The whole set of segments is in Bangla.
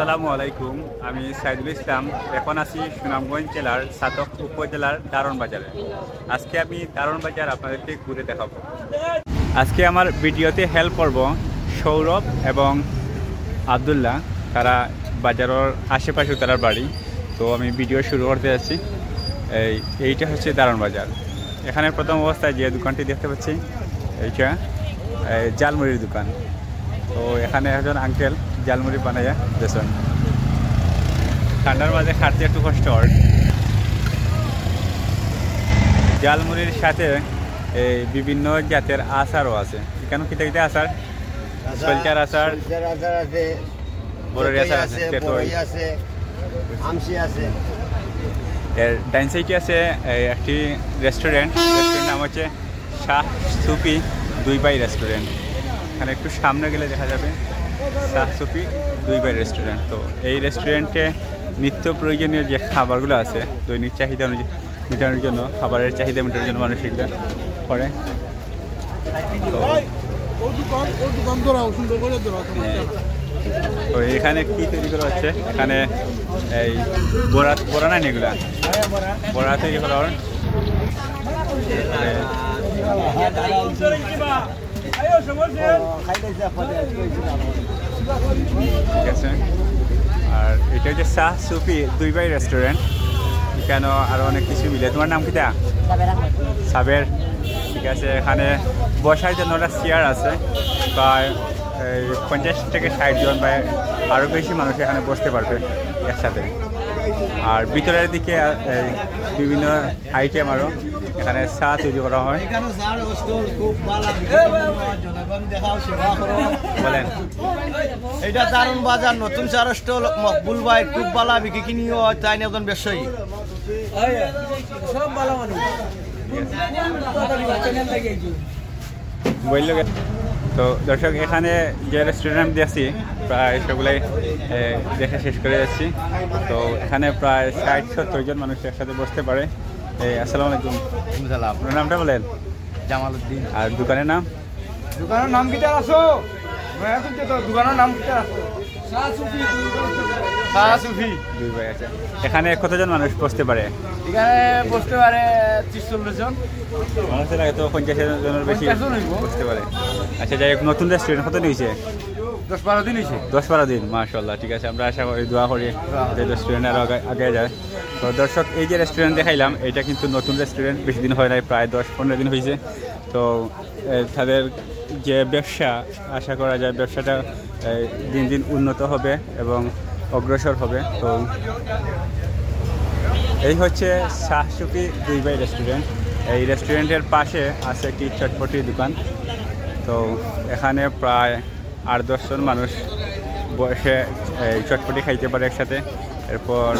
আসসালামু আলাইকুম। আমি সাইদুল ইসলাম। এখন আছি সুনামগঞ্জ জেলার সাতক উপজেলার দারণ বাজারে। আজকে আমি দারণ বাজার আপনাদেরকে ঘুরে দেখাবো। আজকে আমার ভিডিওতে হেল্প করব সৌরভ এবং আবদুল্লাহ। তারা বাজারের আশেপাশে তার বাড়ি। তো আমি ভিডিও শুরু করতে যাচ্ছি। এইটা হচ্ছে দারণ বাজার। এখানে প্রথম অবস্থায় যে দোকানটি দেখতে পাচ্ছি এইটা জালমুড়ির দোকান। তো এখানে একজন আঙ্কেল জালমুড়ি বানাইয়া বেছেন। ঠান্ডার মাঝে খাটতে একটু কষ্ট হয়। জালমুড়ির সাথে এই বিভিন্ন জাতের আচারও আছে। এখানে কিতা কিতা আচার? সলচার আচার, বড়ের আচার আছে, তেতই আছে, আমসি আছে। এর ডাইন সাইডে আছে একটি রেস্টুরেন্ট নাম হচ্ছে শাহ সুফি দুই বাই রেস্টুরেন্ট। এখানে একটু সামনে গেলে দেখা যাবে শাহ সুফি দুই বাই রেস্টুরেন্ট। তো এই রেস্টুরেন্টে নিত্য প্রয়োজনীয় যে খাবারগুলো আছে দৈনিক চাহিদা মেটানোর জন্য, খাবারের চাহিদা মেটানোর জন্য মানুষ এগুলো করে। তো এখানে কি তৈরি করা হচ্ছে? এখানে এই বড়া নাই এগুলা, বড়া তৈরি করা হয়। ঠিক আছে। আর এটা হচ্ছে শাহ সুফি দুই বাই রেস্টুরেন্ট। এখানে আরো অনেক কিছু মিলে। তোমার নাম কিটা? সাবের। ঠিক আছে। এখানে বসার জন্য একটা চেয়ার আছে, প্রায় 50 থেকে 60 জন বা আরও বেশি মানুষ এখানে বসতে পারবে একসাথে। আর ভিতরের দিকে বিভিন্ন আইটেম আরও এখানে চা তৈরি করা হয়। বলেন, এটা দারুণ বাজার, নতুন চার স্টল মকবুল ভাই খুব বালা বিক্রি কিনিও তাই একজন ব্যবসায়ী। তো দর্শক, এখানে যে রেস্টুরেন্ট দেখছি প্রায় সেগুলাই দেখে শেষ করে যাচ্ছি। তো এখানে প্রায় 60-70 জন মানুষ একসাথে বসতে পারে। আসসালামু আলাইকুম। আপনার নামটা বলেন? জামালউদ্দিন। আর দোকানের নাম? দোকানের নাম কিটা আছো? দোকানের নাম কিটা? শাহ সুফি দুই ভাই আছে। এখানে কতজন মানুষ বসতে পারে? এখানে বসতে পারে 30-40 জন। মানুষের আগে তো 50 জনের বেশি বসতে পারে। আচ্ছা, যাই হোক, নতুন রেস্টুরেন্ট কত নিয়েছে? 10-12 দিন হয়েছে। 10-12 দিন, মাশাআল্লাহ। ঠিক আছে, আমরা আশা করি, দোয়া করি যে রেস্টুরেন্ট আরও আগে যায়। তো দর্শক, এই যে রেস্টুরেন্ট দেখাইলাম এটা কিন্তু নতুন রেস্টুরেন্ট, বেশি দিন হয় নাই, প্রায় 10-15 দিন হয়েছে। তো তাদের যে ব্যবসা, আশা করা যায় ব্যবসাটা দিন দিন উন্নত হবে এবং অগ্রসর হবে। তো এই হচ্ছে শাহ সুফি দুই বাই রেস্টুরেন্ট। এই রেস্টুরেন্টের পাশে আছে একটি চটপটির দোকান। তো এখানে প্রায় 8-10 জন মানুষ বসে চটপটি খাইতে পারে একসাথে। এরপর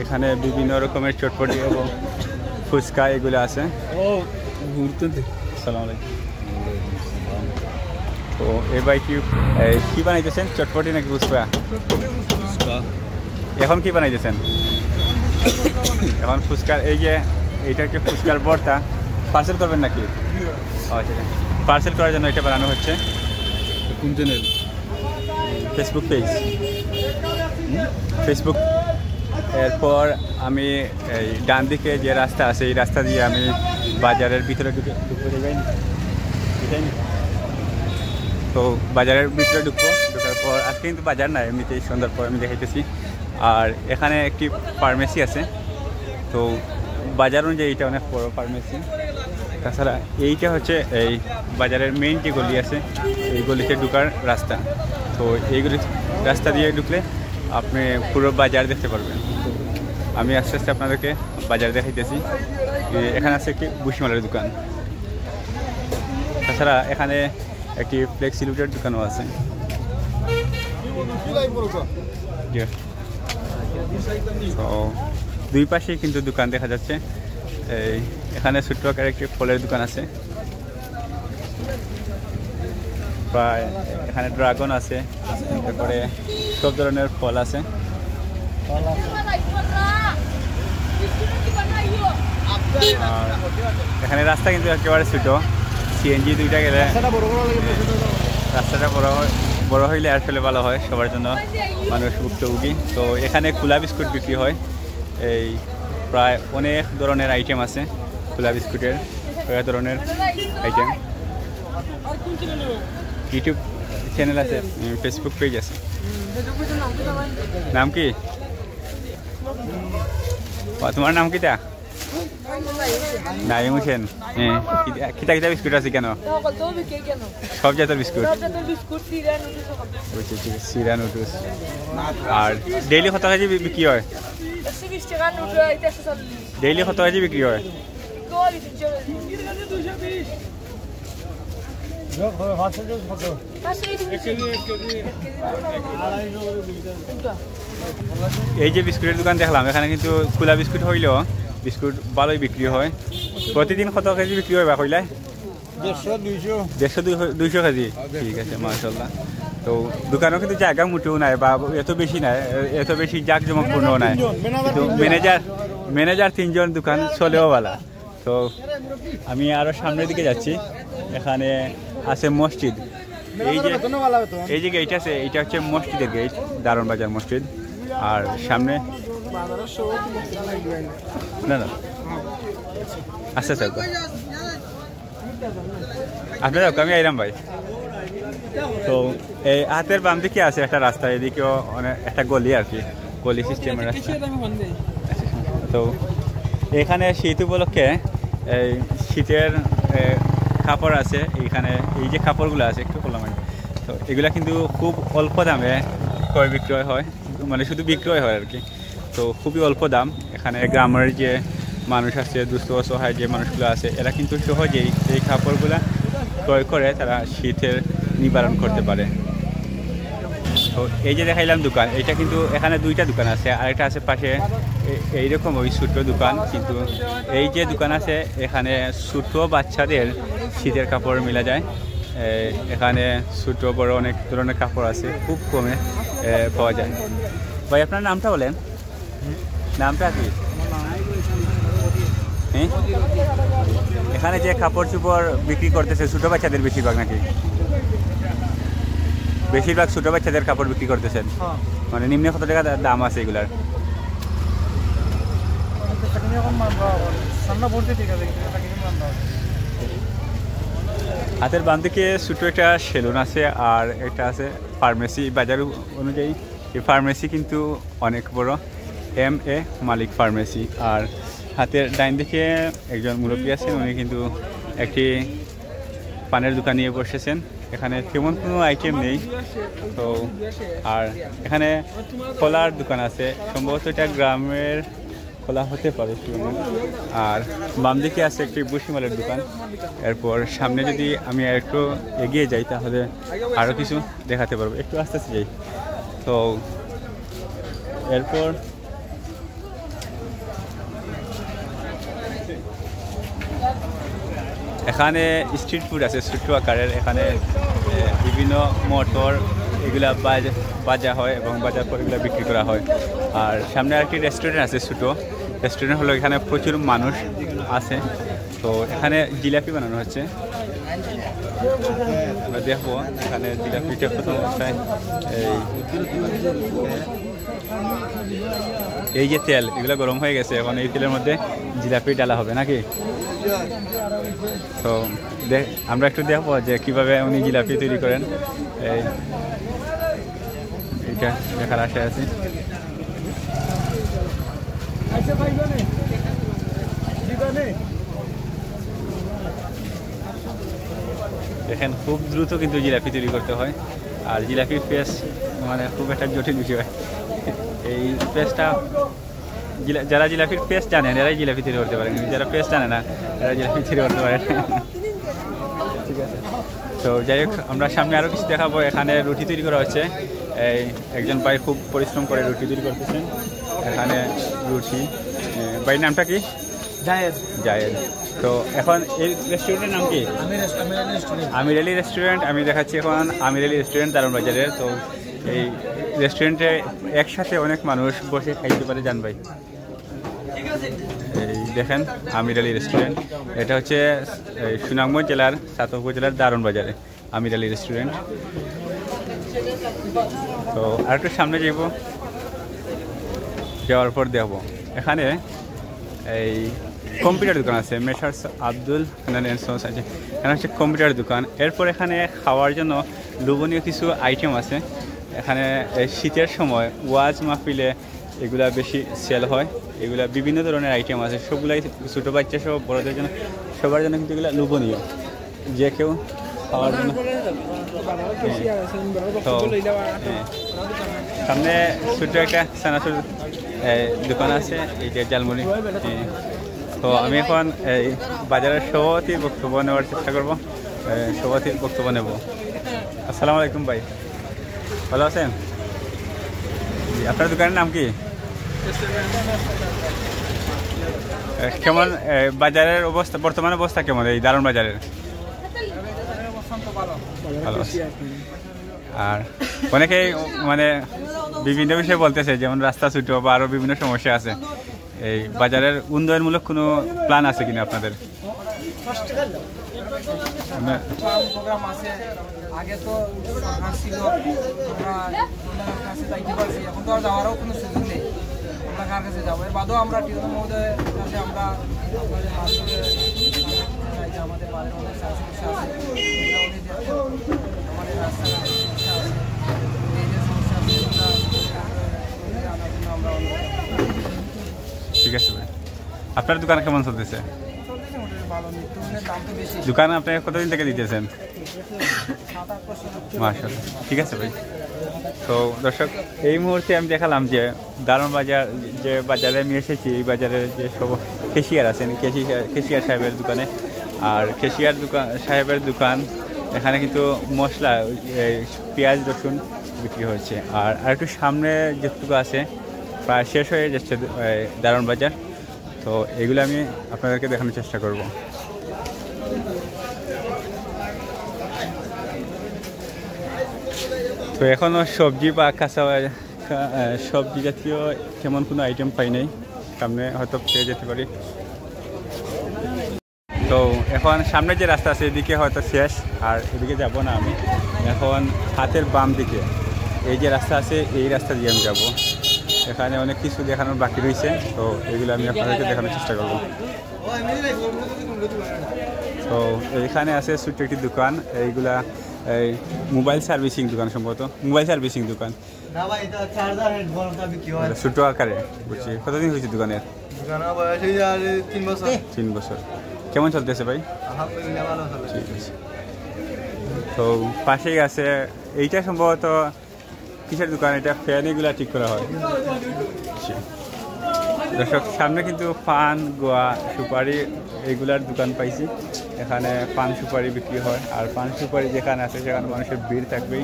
এখানে বিভিন্ন রকমের চটপটি এবং ফুচকা এগুলো আছে। আসসালামু আলাইকুম। তো এই ভাই কি বানাইতেছেন? চটপটি নাকি ফুচকা? এখন কি বানাইতেছেন? এখন ফুচকার, এই যে এইটা কি ফুচকার ভর্তা পার্সেল করবেন নাকি? আচ্ছা, পার্সেল করার জন্য এটা বানানো হচ্ছে। কোন চ্যানেল? Facebook page. ফেসবুক। এরপর আমি এই ডান দিকে যে রাস্তা আছে এই রাস্তা দিয়ে আমি বাজারের ভিতরে ঢুকতে যাই। তো বাজারের ভিতরে ঢোকার পর আজকে কিন্তু বাজার নাই, এমনিতেই সন্ধ্যার পর আমি দেখাইতেছি। আর এখানে একটি ফার্মেসি আছে। তো বাজার অনুযায়ী এটা অনেক বড় ফার্মেসি। তাছাড়া এইটা হচ্ছে এই বাজারের মেইন যে গলি আছে এই গলিতে ঢোকার রাস্তা। তো এইগুলি রাস্তা দিয়ে ঢুকলে আপনি পুরো বাজার দেখতে পারবেন। তো আমি আস্তে আস্তে আপনাদেরকে বাজার দেখাইতেছি। এখানে আছে একটি বুসিমালের দোকান। তাছাড়া এখানে একটি ফ্লেক্সিলিটার দোকানও আছে। তো দুই পাশেই কিন্তু দোকান দেখা যাচ্ছে। এখানে ছোট্ট আকারে একটি ফলের দোকান আছে। প্রায় এখানে ড্রাগন আছে, তারপরে সব ধরনের ফল আছে। আর এখানে রাস্তা কিন্তু একেবারে ছোট, সিএনজি দুইটা গেলে রাস্তাটা বড় বড় হইলে আসলে ভালো হয় সবার জন্য, মানুষ ভুক্তভোগী। তো এখানে খোলা বিস্কুট বিক্রি হয়, এই প্রায় অনেক ধরনের আইটেম আছে, খোলা বিস্কুটের কয়েক ধরনের আইটেম। ইউটিউব চ্যানেল আছে, ফেসবুক পেজ আছে। নাম কি তোমার নাম কিটা? নাইম হোসেন। কিতা কিতা বিস্কুট আছে কেন? সব জাতের বিস্কুট। বুঝছি, ঠিক আছে। সিরা নুডলস। আর ডেইলি কত কেজি বিক্রি হয়? ডেইলি কত কেজি বিক্রি হয়? এই যে বিস্কুটের দোকান দেখলাম, এখানে কিন্তু খোলা বিস্কুট হইলেও বিস্কুট ভালোই বিক্রি হয়। প্রতিদিন কত কেজি বিক্রি হয় বা কইলাই? 150-200 কেজি। ঠিক আছে, মাশাআল্লাহ। তো দোকানও কিন্তু জায়গা মোটেও নাই বা এত বেশি নাই, এত বেশি জাঁকজমকপূর্ণ নাই, কিন্তু ম্যানেজার 3 জন, দোকান চলেও ভালো। তো আমি আরো সামনের দিকে যাচ্ছি, এখানে আছে মসজিদ। এই যে গেট আছে, এইটা হচ্ছে মসজিদের গেট, দারুন বাজার মসজিদ। আর সামনে না না আচ্ছা আচ্ছা আপনারা আমি আইলাম ভাই। তো এই হাতের বাম দিকে আছে একটা রাস্তা, এদিকেও অনেক একটা গলি আর কি, গলি সিস্টেমের রাস্তা। তো এখানে শীত উপলক্ষে এই শীতের কাপড় আছে এইখানে, এই যে কাপড়গুলো আছে একটু বললাম। তো এগুলা কিন্তু খুব অল্প দামে ক্রয় বিক্রয় হয়, মানে শুধু বিক্রয় হয় আর কি। তো খুবই অল্প দাম। এখানে গ্রামের যে মানুষ আছে, দুস্থ অসহায় যে মানুষগুলো আছে, এরা কিন্তু সহজেই এই কাপড়গুলা ক্রয় করে তারা শীতের নিবারণ করতে পারে। তো এই যে দেখাইলাম দোকান, এটা কিন্তু এখানে 2টা দোকান আছে, আরেকটা আছে পাশে এইরকম ওই ছোট্ট দোকান। কিন্তু এই যে দোকান আছে এখানে ছোট বাচ্চাদের শীতের কাপড় মেলা যায়। এখানে ছোট বড় অনেক ধরনের কাপড় আছে, খুব কমে পাওয়া যায়। ভাই আপনার নামটা বলেন, নামটা কি? এখানে যে কাপড় চোপড় বিক্রি করতেছে ছোট বাচ্চাদের বেশিরভাগ নাকি? বেশিরভাগ ছোট বাচ্চাদের কাপড় বিক্রি করতেছেন, মানে নিম্নে কত টাকা দাম আছে এগুলার? হাতের বাম দিকে ছোট একটা সেলুন আছে, আর একটা আছে ফার্মেসি। বাজার অনুযায়ী এই ফার্মেসি কিন্তু অনেক বড়, MA মালিক ফার্মেসি। আর হাতের ডাইন দিকে একজন মুরব্বী আছেন, উনি কিন্তু একটি পানের দোকান নিয়ে বসেছেন। এখানে তেমন কোনো আইটেম নেই। তো আর এখানে খোলার দোকান আছে, সম্ভবত এটা গ্রামের খোলা হতে পারে। আর বাম দিকে আছে একটি বুসিমালের দোকান। এরপর সামনে যদি আমি একটু এগিয়ে যাই তাহলে আরও কিছু দেখাতে পারবো, একটু আস্তে আস্তে যাই। তো এরপর এখানে স্ট্রিট ফুড আছে ছোট্ট আকারের। এখানে বিভিন্ন মোটর এগুলা বাজা হয় এবং বাজার পর এগুলো বিক্রি করা হয়। আর সামনে একটি রেস্টুরেন্ট আছে, ছোটো রেস্টুরেন্ট হলো, এখানে প্রচুর মানুষ আছে। তো এখানে জিলাপি বানানো হচ্ছে, আমরা দেখবো এখানে জিলাপিটা প্রথম অবস্থায়। এই যে তেল, এগুলো গরম হয়ে গেছে, এখন এই তেলের মধ্যে জিলাপি ডালা হবে নাকি? তো আমরা একটু দেখবো যে কিভাবে উনি জিলাপি তৈরি করেন, এইটা দেখার আশায় আছি। দেখেন খুব দ্রুত কিন্তু জিলাপি তৈরি করতে হয়, আর জিলাপির পেস্ট মানে খুব একটা জটিল বিষয়। এই পেস্টটা যারা জিলাপির পেস্ট জানেন এরাই জিলাপি তৈরি করতে পারেন, যারা পেস্ট জানে না এরা জিলাপি তৈরি করতে পারেন। ঠিক আছে, তো যাই হোক আমরা সামনে আরও কিছু দেখাবো। এখানে রুটি তৈরি করা হচ্ছে, এই একজন ভাই খুব পরিশ্রম করে রুটি তৈরি করতেছেন। এখানে রুটি, ভাইয়ের নামটা কি? জায়েদ। তো এখন এই রেস্টুরেন্টের নাম কি? আমির আলী রেস্টুরেন্ট। আমি দেখাচ্ছি এখন আমির আলী রেস্টুরেন্ট দারুন বাজারে। তো এই রেস্টুরেন্টে একসাথে অনেক মানুষ বসে খাইতে পারে। জান ভাই, এই দেখেন আমির আলী রেস্টুরেন্ট, এটা হচ্ছে সুনামগঞ্জ জেলার সাতক উপজেলার দারুন বাজারে আমির আলী রেস্টুরেন্ট। তো আর একটু সামনে যাব, যাওয়ার পর দেখবো এখানে এই কম্পিউটার দোকান আছে, Messrs Abdul Hannan and sons আছে, এখানে হচ্ছে কম্পিউটার দোকান। এরপর এখানে খাওয়ার জন্য লোভনীয় কিছু আইটেম আছে। এখানে শীতের সময় ওয়াজ মাহফিলে এগুলা বেশি সেল হয়, এগুলা বিভিন্ন ধরনের আইটেম আছে, সবগুলাই ছোটো বাচ্চা সব বড়দের জন্য সবার জন্য কিন্তু এগুলো লোভনীয়, যে কেউ খাওয়ার জন্য। তো সামনে ছোটো একটা চানাচুর দোকান আছে, এই যে জালমুড়ি। তো আমি এখন এই বাজারের সভাপতির বক্তব্য নেওয়ার চেষ্টা করবো, সভাপতির বক্তব্য নেব। আসসালামু আলাইকুম ভাই, ভালো আছেন? আপনার দোকানের নাম কি? কেমন বাজারের অবস্থা, বর্তমান অবস্থা কেমন এই দারুণ বাজারের? ভালো। আর অনেকেই মানে বিভিন্ন বিষয়ে বলতেছে, যেমন রাস্তা ছুটো বা আরও বিভিন্ন সমস্যা আছে। এই বাজারের উন্নয়নমূলক কোনো প্ল্যান আছে কিনা আপনাদের? প্রোগ্রাম আছে, আগে তো ছিল, আমরা কাছে যাইতে পারছি, এখন তো আর যাওয়ারও কোনো সুযোগ নেই। আমরা কার কাছে যাবো? এর বাদেও আমরা টিউন মহোদয়ের কাছে আমরা আমাদের বাড়ির অনেক সমস্যা আছে, আমাদের রাস্তাঘাটের সমস্যা আছে, এই যে সমস্যা আছে আমরা ঠিক আছে ভাই। আপনার দোকান কেমন চলতেছে? দোকান আপনি কতদিন থেকে দিতেছেন? মাশাআল্লাহ, ঠিক আছে ভাই। তো দর্শক, এই মুহূর্তে আমি দেখালাম যে দারুণ বাজার, যে বাজারে আমি এসেছি, এই বাজারের যে সব কেশিয়ার আছেন, কেশিয়ার সাহেবের দোকানে। আর কেশিয়ার দোকান সাহেবের দোকান, এখানে কিন্তু মশলা, পেঁয়াজ রসুন বিক্রি হচ্ছে। আর একটু সামনে যেটুকু আছে প্রায় শেষ হয়ে যাচ্ছে দারুণ বাজার। তো এগুলো আমি আপনাদেরকে দেখানোর চেষ্টা করব। তো এখনও সবজি বা কাঁচা সবজি জাতীয় তেমন কোনো আইটেম পাই নাই, সামনে হয়তো পেয়ে যেতে পারি। তো এখন সামনে যে রাস্তা আছে এদিকে হয়তো শেষ, আর এদিকে যাব না আমি। এখন হাতের বাম দিকে এই যে রাস্তা আছে, এই রাস্তা দিয়ে আমি যাব। এখানে অনেক কিছু দেখানোর বাকি রয়েছে, তো এগুলো আমি আপনাদেরকে দেখানোর চেষ্টা করব। তো এখানে আছে ছোট্ট একটি দোকান, এইগুলা এই মোবাইল সার্ভিসিং দোকান, সম্ভবত মোবাইল সার্ভিসিং দোকান, ছোট আকারে। বুঝছি। কতদিন হয়েছে দোকানের? 3 বছর। কেমন চলতেছে ভাই? ঠিক আছে। তো পাশেই আছে, এইটা সম্ভবত কিসের দোকান? এটা ফ্যান এগুলা ঠিক করা হয়। দর্শক, সামনে কিন্তু পান, গোয়া, সুপারি এইগুলার দোকান পাইছি। এখানে পান সুপারি বিক্রি হয়, আর পান সুপারি যেখানে আছে সেখানে মানুষের ভিড় থাকবেই,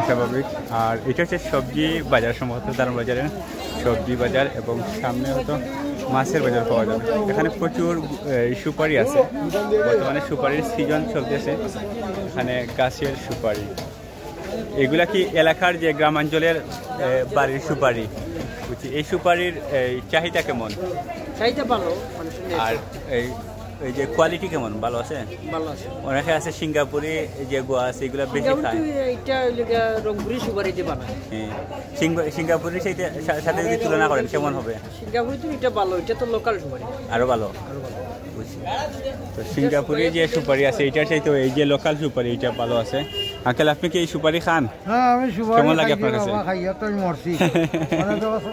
স্বাভাবিক। আর এটা হচ্ছে সবজি বাজার, সম্ভবত দারুণ বাজারের সবজি বাজার, এবং সামনে হয়তো মাছের বাজার পাওয়া যাবে। এখানে প্রচুর সুপারি আছে, বর্তমানে সুপারির সিজন চলতেছে। এখানে গাছের সুপারি, এগুলা কি এলাকার যে গ্রামাঞ্চলের বাড়ির সুপারি? বুঝছি। এই সুপারির চাহিদা কেমন? চাহিদা ভালো। আর এই যে কোয়ালিটি কেমন? ভালো আছে? ভালো আছে। অনেকে আছে সিঙ্গাপুরি যে গোয়া আছে, এগুলো বেশি খায়। এটা রংপুরি সুপারিতে বানায়। সিঙ্গাপুরের সাথে যদি তুলনা করেন কেমন হবে? সিঙ্গাপুরি তো এটা ভালো, এটা তো লোকাল সুপারি। আরো ভালো। তো সিঙ্গাপুরি যে সুপারি আছে এটার চাইতে এই যে লোকাল সুপারি এটা ভালো আছে। আঙ্কেল, আপনি কি এই সুপারি খান? হ্যাঁ, আমি সুপারি কেমন লাগে আপনার কাছে? খাইয়া তো মরছি।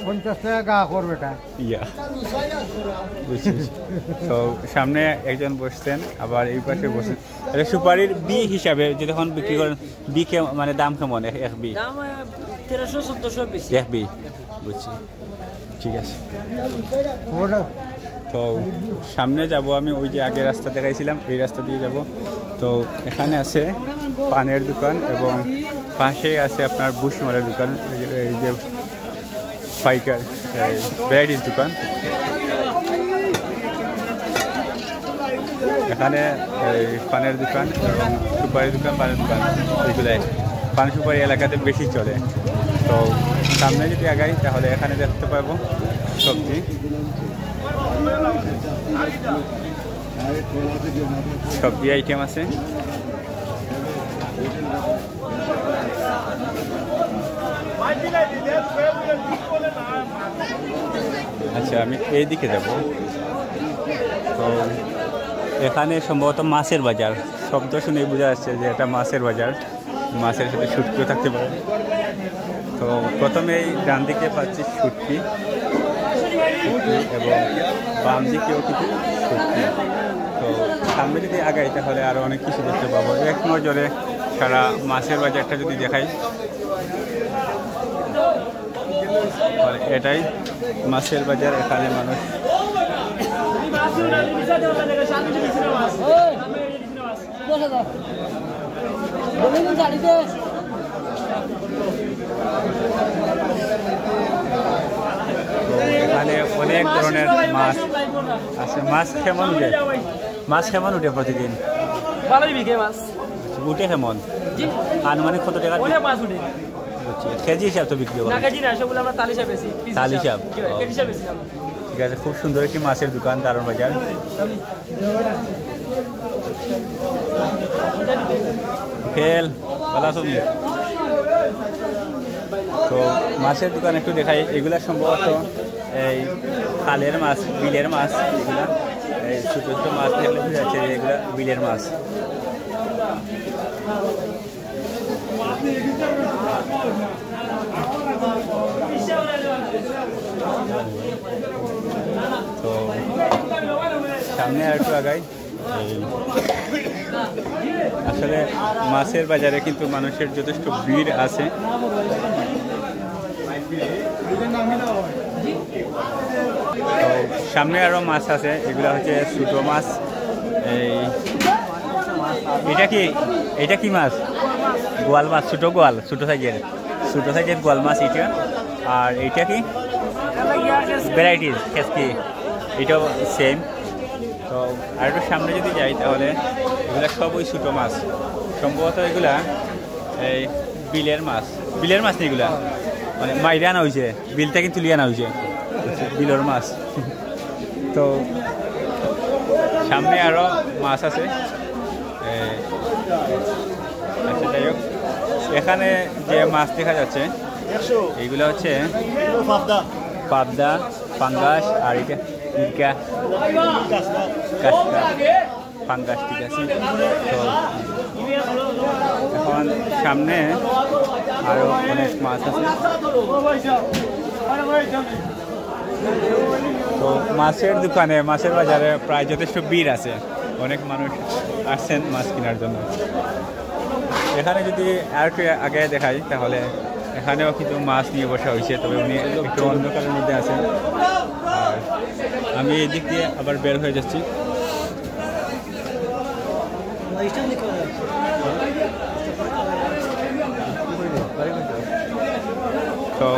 50 টাকা গা করবে এটা। ইয়া, বুঝছি। তো সামনে একজন বসছেন, আবার এই পাশে বসছেন। সুপারির বি হিসাবে যে তখন বিক্রি করেন, বি মানে দাম কেমন? এক বি দাম 1300-1400 বেশি। এক বি, বুঝছি। ঠিক আছে। তো সামনে যাব আমি, ওই যে আগে রাস্তা দেখাইছিলাম এই রাস্তা দিয়ে যাব। তো এখানে আছে পানের দোকান, এবং পাশে আছে আপনার বুশমালের দোকান, এই যে পাইকার ভ্যারাইটির দোকান। এখানে এই পানের দোকান এবং সুপারি দোকান, পানের দোকান, এগুলাই পান সুপারি এলাকাতে বেশি চলে। তো সামনে যদি আগাই তাহলে এখানে দেখতে পাবো সবজি, সবজি আইটেম আছে। আচ্ছা, আমি এই দিকে যাব। তো এখানে সম্ভবত মাছের বাজার, শব্দ শুনে বোঝা যাচ্ছে যে এটা মাছের বাজার, মাছের সাথে শুটকিও থাকতে পারে। তো প্রথমেই ডান দিকে পাচ্ছি শুটকি এবং বাম দিকেও কিছু শুটকি। তো সামনে যদি আগাই তাহলে আরও অনেক কিছু দেখতে পাবো। এক নজরে সারা মাছের বাজারটা যদি দেখাই, এটাই মাছের বাজার। এখানে মানুষ এখানে অনেক ধরনের মাছ আছে। মাছ কেমন উঠে? মাছ কেমন উঠে প্রতিদিন? ভালোই বিঘে মাছ উঠে কেমন? আনুমানিক কত টাকা মাছ উঠে? কেজি হিসাব তো বিক্রি করে? না, কেজি না, সবগুলো আমরা তাল হিসাব বেশি। তাল হিসাব? কেজি হিসাব বেশি। ঠিক আছে, খুব সুন্দর একটি মাছের দোকান দারুণ বাজার। খেল ভালো আছো? তো মাছের দোকান একটু দেখাই। এগুলা সম্ভবত এই খালের মাছ, বিলের মাছ। এগুলা এই ছোটো ছোটো মাছ দেখলে বোঝা যাচ্ছে যে এগুলা বিলের মাছ। তো সামনে আর একটু আগাই। আসলে মাছের বাজারে কিন্তু মানুষের যথেষ্ট ভিড় আছে। তো সামনে আরও মাছ আছে, এগুলো হচ্ছে ছোটো মাছ। এটা কি মাছ? গোয়াল মাছ, ছোটো গোয়াল, ছোটো সাইজের গোয়াল মাছ এটা। আর এইটা কি ভ্যারাইটিস খেসকি, এটাও সেম। তো আর একটু সামনে যদি যাই তাহলে এগুলা সবই ছোটো মাছ। সম্ভবত এগুলা এই বিলের মাছ নেই, এগুলা মানে মাইরে আনা হয়েছে, বিল থেকে তুলে আনা হয়েছে বিলের মাছ। তো সামনে আরও মাছ আছে। আচ্ছা, যাই হোক, এখানে যে মাছ দেখা যাচ্ছে এইগুলো হচ্ছে পাবদা, পাঙ্গাস, আর এটা ইরকা পাঙ্গাস। ঠিক আছে, তো এখন সামনে আরও অনেক মাছ আছে। তো মাছের দোকানে, মাছের বাজারে প্রায় যথেষ্ট ভিড় আছে, অনেক মানুষ আসছেন মাছ কেনার জন্য। এখানে যদি আর একটু আগে দেখাই তাহলে এখানেও কিন্তু মাছ নিয়ে বসা হয়েছে, তবে উনি একটু অন্ধকারের মধ্যে আছেন। আর আমি এই দিক দিয়ে আবার বের হয়ে যাচ্ছি। তো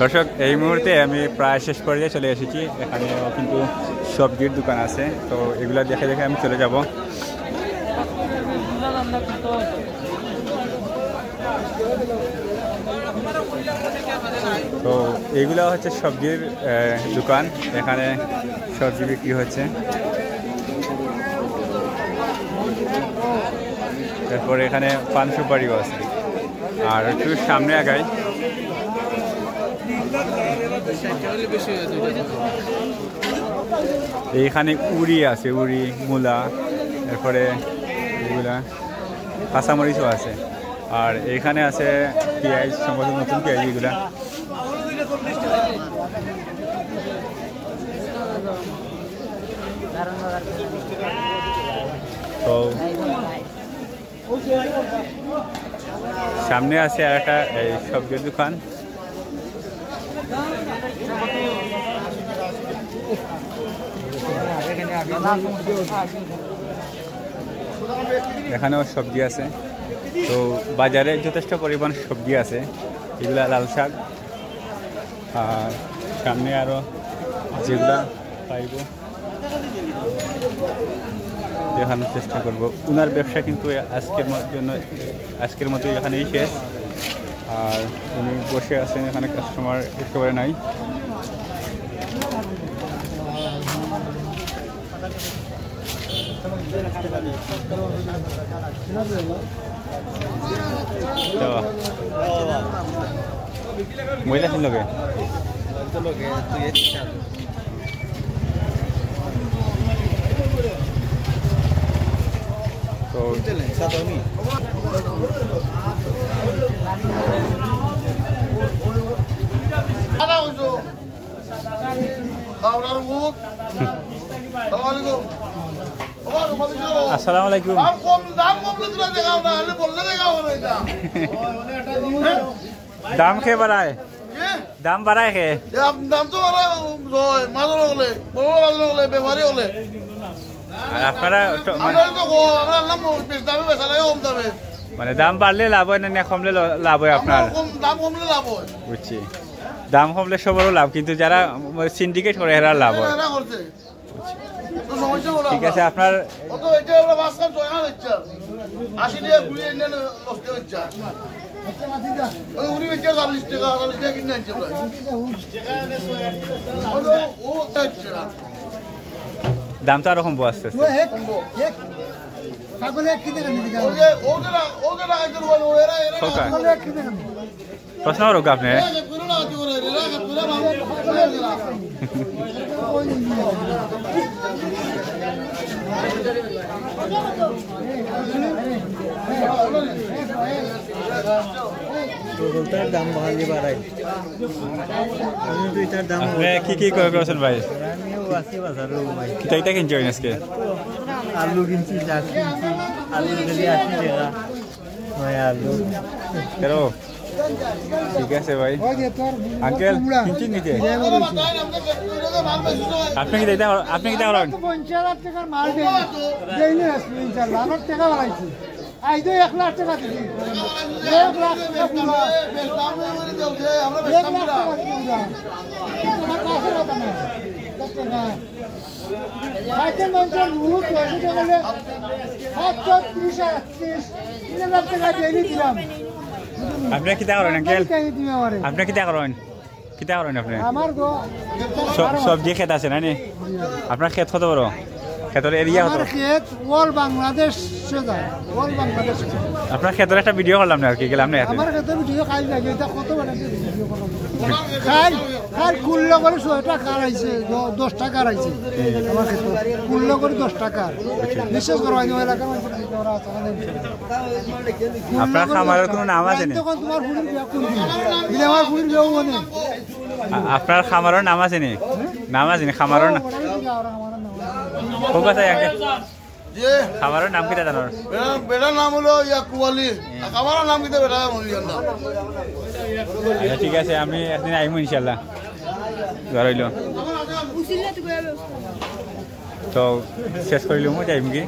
দর্শক, এই মুহূর্তে আমি প্রায় শেষ পর্যায়ে চলে এসেছি। এখানেও কিন্তু সবজির দোকান আছে, তো এগুলো দেখে দেখে আমি চলে যাব। তো এইগুলো হচ্ছে সবজির দোকান, এখানে সবজি বিক্রি হচ্ছে। তারপরে এখানে পান সুপারিও আছে। আর একটু সামনে আগাই, এইখানে উড়ি আছে, উড়ি, মূলা, এরপরে এগুলা কাঁচামরিচও আছে। আর এইখানে আছে পেঁয়াজ, সম্ভবত নতুন পেঁয়াজ এগুলা। তো সামনে আছে আর একটা এই সবজির দোকান। এখানেও সবজি আছে। তো বাজারে যথেষ্ট পরিমাণ সবজি আছে, এগুলা লাল শাক। আর সামনে আরও যেগুলা পাইব দেখানোর চেষ্টা করব। উনার ব্যবসা কিন্তু আজকের মতো এখানেই শেষ। আর উনি বসে আছেন, এখানে কাস্টমার একেবারে নাই। মহিলা ছিল আসসালামু আলাইকুম দাম কে বাড়ায় দাম বাড়ায় কে দাম তো মাঝে হলে বড় হলে ব্যবহারী হলে আর আপনারা মানে দাম বাড়লে লাভ হয় না কমলে লাভ হয় আপনার দাম কমলে লাভ হয় বুঝছি দাম কমলে সবারও লাভ কিন্তু যারা সিন্ডিকেট করে এরা লাভ হয় ঠিক আছে আপনার দাম তো আরো কমবো আস্তে আস্তে প্রশ্ন করুক আপনি দাম বাড়ালি বাড়াই কি কি করে করেছেন ভাই আশি বাজার কিটা কিনছি আজকে আলু কিনছি চাষ কিনছি আলু কেজি 80 টাকা আলু কেরো ঠিক আছে ভাই আঙ্কেল কিনছি নিতে আপনি কি দিতে করেন 50,000 টাকার মাল দেইনি ইনশাআল্লাহ আমার টাকা বাড়াইছি আই তো 1 লাখ টাকা দিছি 1 লাখ টাকা পুরো আমরা বেচতাম না আমার কাছে কথা না আইতে মঞ্চের রুট হয়েছে বলে 730 লাখ টাকা দেইনি দিলাম আপনি কিটা করেন আঙ্কেল আপনি কিটা করেন আপনি আমার গো সবজি ক্ষেত আছে না নি আপনার ক্ষেত কত বড় ক্ষেতের এরিয়া কত ক্ষেত অল বাংলাদেশ অল বাংলাদেশ আপনার ক্ষেতের একটা ভিডিও করলাম না আর কি গেলাম না আমার ক্ষেতের ভিডিও খাই লাগে এটা কত বানাইছে ভিডিও করলাম খাই কুল্লো করে 100 টাকা আইছে 10 টাকা আইছে আমার ক্ষেত কুল্লো করে 10 টাকা বিশেষ করে ওই এলাকার মধ্যে ওরা আছে আপনার খামারের কোনো নাম আছে না তখন তোমার ফুলের বিয়া কোন দিলে আমার ফুলের বিয়া মানে আপনার খামারের নাম আছে নি খামারের নাম কোন কথা আঙ্কেল যে খামারের নাম কিটা জানো বেটার নাম হলো ইয়াকুয়ালি আমার নাম কি বেটা মনিয়ার নাম ঠিক আছে আমি একদিন আইমু ইনশাআল্লাহ ধরাইল তো শেষ করিলাম যাইম কি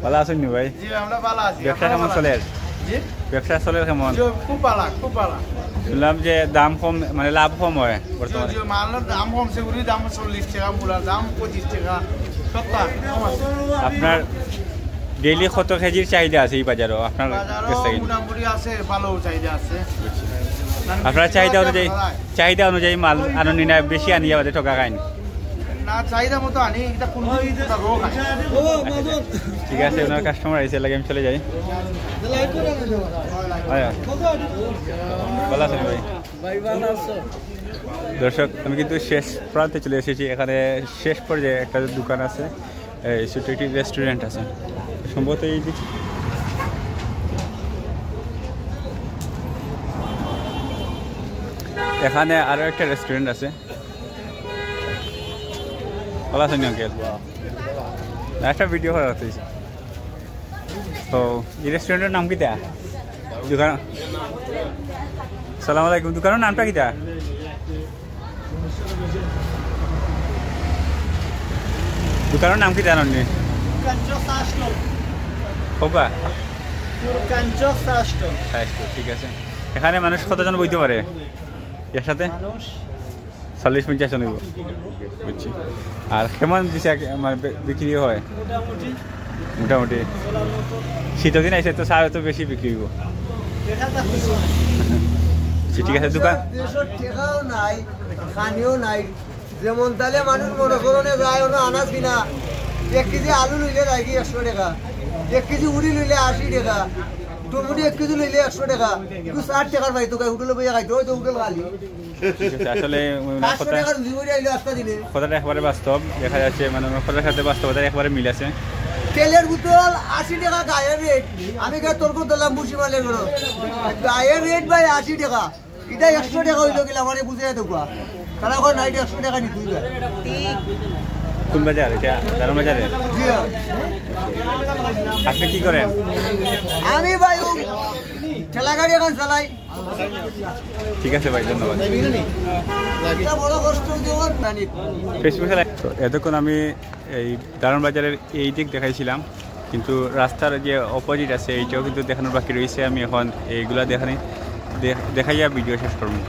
ভালো আছেন নি ভাই জি আমরা ভালো আছি ব্যবসা কেমন চলে জি ব্যবসা চলে কেমন খুব ভালো শুনলাম যে দাম কম মানে লাভ কম হয় বর্তমানে মালের দাম কমছে গুড়ি দাম 40 টাকা মূলার দাম 25 টাকা সপ্তাহ কম আছে আপনার ডেইলি কত কেজির চাহিদা আছে এই বাজারও আপনার কাছে মোটামুটি আছে ভালো চাহিদা আছে আপনার চাহিদা অনুযায়ী মাল আনি না বেশি আনি যাবে ঠকা খাইন না চাহিদা মতো আনি এটা কোন রোগ আছে ঠিক আছে ওনার কাস্টমার আইছে লাগে আমি চলে যাই ভালো আছেন ভাই দর্শক আমি কিন্তু শেষ প্রান্তে চলে এসেছি এখানে শেষ পর্যায়ে একটা দোকান আছে ছোট একটি রেস্টুরেন্ট আছে সম্ভবত এই এখানে আরো একটা রেস্টুরেন্ট আছে ভালো আছেন আঙ্কেল একটা ভিডিও করা হচ্ছে তো এই রেস্টুরেন্টের নাম কিটা দোকান সালাম আলাইকুম দোকানের নামটা কিটা দোকানের নাম কি জানেন নি হোকা ঠিক আছে এখানে মানুষ কতজন বইতে পারে এর সাথে 40-50 জন বুঝছি আর কেমন দিছে মানে বিক্রি হয় মোটামুটি শীতের দিন আইসে তো সার তো বেশি বিক্রি হইব ঠিক আছে দোকান দেশের টেকাও নাই খানিও নাই যেমন তাহলে মানুষ মনে করণে যায় ওরা আনাজ কিনা 1 কেজি আলু লইলে যায় কি 100 টাকা 1 কেজি উড়ি লইলে 80 টাকা টমেটো 1 কেজি লইলে 100 টাকা কিন্তু 60 টাকার ভাই তো হোটেলে বইয়া খাইতো ওই তো হোটেল খালি আসলে 500 টাকার লিভারি আইলো আজকে দিনে কথাটা একবারে বাস্তব দেখা যাচ্ছে মানে কথার সাথে বাস্তবতার একবারে মিল আছে তেলের বোতল 80 টাকা গায়ের রেট আমি কে তোর কো দিলাম মুসিমালের গরো গায়ের রেট ভাই 80 টাকা এটা 100 টাকা হইলো গেলে আমারে বুঝাই দেবো তারা এখন 100 টাকা নিতে দিবে কোন বাজার এটা দারুন বাজারে জি আপনি কি করেন আমি ভাই ঠেলা গাড়ি এখন চালাই ঠিক আছে ভাই ধন্যবাদ এটা বড় কষ্ট দেওয়ার জানি ফেসবুকে এতক্ষণ আমি এই দারুন বাজারের এই দিক দেখাইছিলাম কিন্তু রাস্তার যে অপোজিট আছে এইটাও কিন্তু দেখানোর বাকি রয়েছে আমি এখন এইগুলা দেখাইয়া ভিডিও শেষ করবো